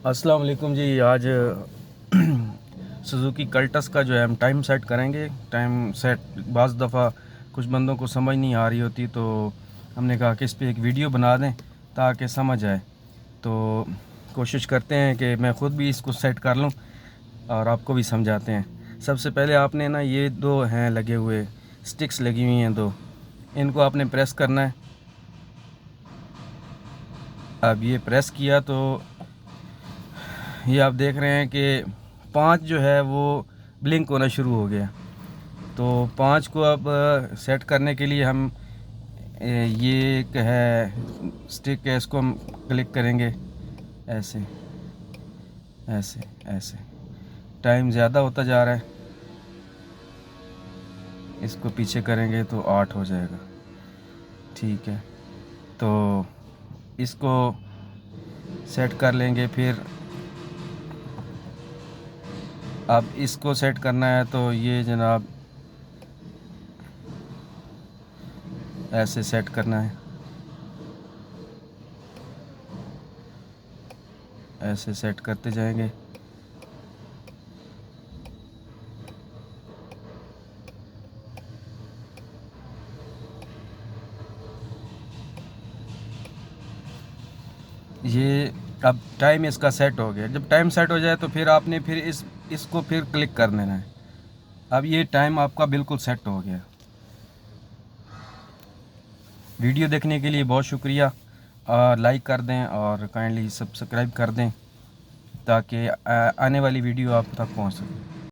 अस्सलाम वालेकुम जी। आज सुजुकी कल्टस का जो है हम टाइम सेट करेंगे। टाइम सेट बाज़ दफ़ा कुछ बंदों को समझ नहीं आ रही होती, तो हमने कहा कि इस पे एक वीडियो बना दें ताकि समझ आए। तो कोशिश करते हैं कि मैं ख़ुद भी इसको सेट कर लूं और आपको भी समझाते हैं। सबसे पहले आपने ना ये दो हैं लगे हुए स्टिक्स लगी हुई हैं दो, इनको आपने प्रेस करना है। अब ये प्रेस किया तो ये आप देख रहे हैं कि 5 जो है वो ब्लिंक होना शुरू हो गया। तो 5 को अब सेट करने के लिए हम ये एक है स्टिक है, इसको हम क्लिक करेंगे ऐसे ऐसे ऐसे। टाइम ज़्यादा होता जा रहा है, इसको पीछे करेंगे तो 8 हो जाएगा। ठीक है, तो इसको सेट कर लेंगे। फिर अब इसको सेट करना है तो ये जनाब ऐसे सेट करना है, ऐसे सेट करते जाएंगे। ये अब टाइम इसका सेट हो गया। जब टाइम सेट हो जाए तो फिर आपने फिर इसको फिर क्लिक कर देना है। अब ये टाइम आपका बिल्कुल सेट हो गया। वीडियो देखने के लिए बहुत शुक्रिया, और लाइक कर दें और काइंडली सब्सक्राइब कर दें ताकि आने वाली वीडियो आप तक पहुंच सके।